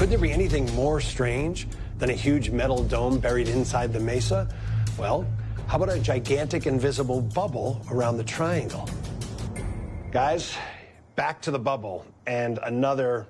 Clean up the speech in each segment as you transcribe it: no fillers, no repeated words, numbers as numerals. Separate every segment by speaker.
Speaker 1: Could there be anything more strange than a huge metal dome buried inside the mesa? Well, how about a gigantic invisible bubble around the triangle? Guys, back to the bubble and another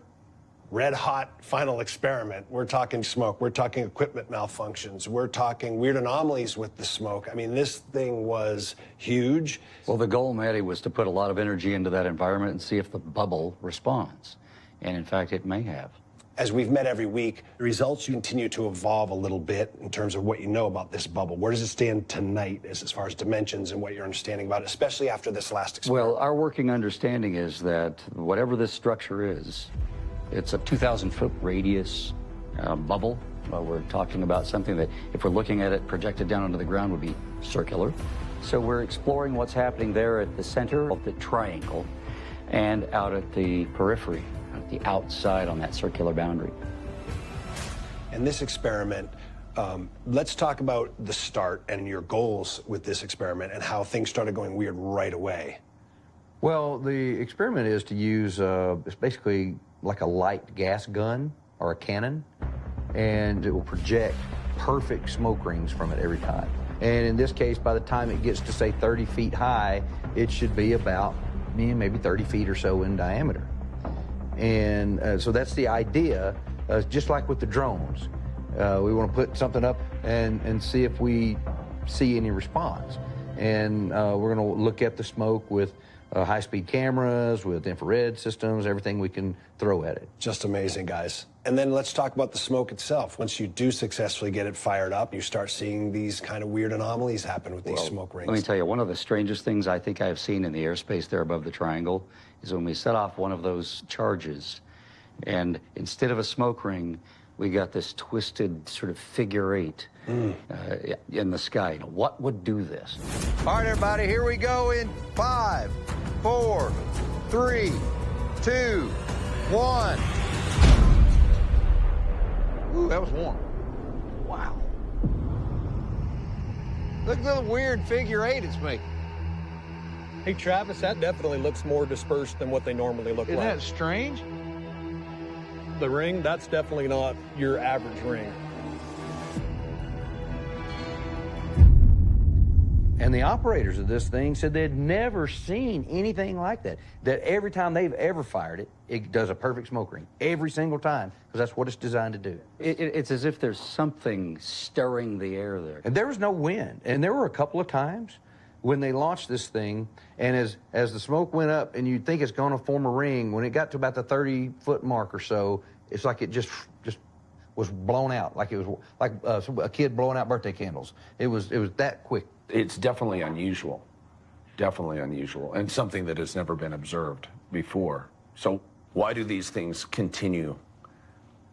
Speaker 1: red-hot final experiment. We're talking smoke, we're talking equipment malfunctions, we're talking weird anomalies with the smoke. I mean, this thing was huge.
Speaker 2: Well, the goal, Matty, was to put a lot of energy into that environment and see if the bubble responds. And in fact, it may have.
Speaker 1: As we've met every week, the results continue to evolve a little bit in terms of what you know about this bubble. Where does it stand tonight as far as dimensions and what you're understanding about it, especially after this last experiment?
Speaker 2: Well, our working understanding is that whatever this structure is, it's a 2,000-foot radius bubble. We're talking about something that, if we're looking at it projected down onto the ground, would be circular. So we're exploring what's happening there at the center of the triangle and out at the periphery, at the outside on that circular boundary.
Speaker 1: And this experiment, let's talk about the start and your goals with this experiment and how things started going weird right away.
Speaker 3: Well, the experiment is to use, it's basically like a light gas gun or a cannon, and it will project perfect smoke rings from it every time. And in this case, by the time it gets to, say, 30 feet high, it should be about maybe 30 feet or so in diameter. And so that's the idea, just like with the drones. We want to put something up and see if we see any response. And we're going to look at the smoke with high-speed cameras, with infrared systems, everything we can throw at it.
Speaker 1: Just amazing, guys. And then let's talk about the smoke itself. Once you do successfully get it fired up, you start seeing these kind of weird anomalies happen with these smoke rings.
Speaker 2: Let me tell you, one of the strangest things I think I've seen in the airspace there above the triangle is when we set off one of those charges, and instead of a smoke ring, we got this twisted sort of figure eight in the sky. What would do this?
Speaker 3: All right, everybody, here we go in 5, 4, 3, 2, 1. Ooh, that was warm. Wow. Look at the weird figure eight it's making.
Speaker 4: Hey, Travis, that definitely looks more dispersed than what they normally look like.
Speaker 3: Isn't that strange?
Speaker 4: The ring, that's definitely not your average ring.
Speaker 3: And the operators of this thing said they'd never seen anything like that. That every time they've ever fired it, it does a perfect smoke ring. Every single time, because that's what it's designed to do.
Speaker 2: It's as if there's something stirring the air there.
Speaker 3: And there was no wind. And there were a couple of times when they launched this thing, and as the smoke went up and you'd think it's going to form a ring, when it got to about the 30-foot mark or so, it's like it just was blown out, like it was like a kid blowing out birthday candles. It was that quick.
Speaker 5: It's definitely unusual, and something that has never been observed before. So why do these things continue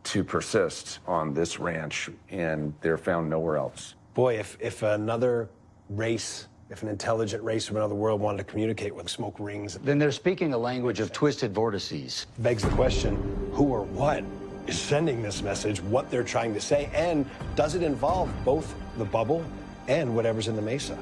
Speaker 5: to persist on this ranch and they're found nowhere else?
Speaker 1: Boy, if another race, if an intelligent race from another world wanted to communicate with smoke rings,
Speaker 2: Then they're speaking a language of twisted vortices.
Speaker 1: begs the question, who or what is sending this message, what they're trying to say, and does it involve both the bubble and whatever's in the mesa?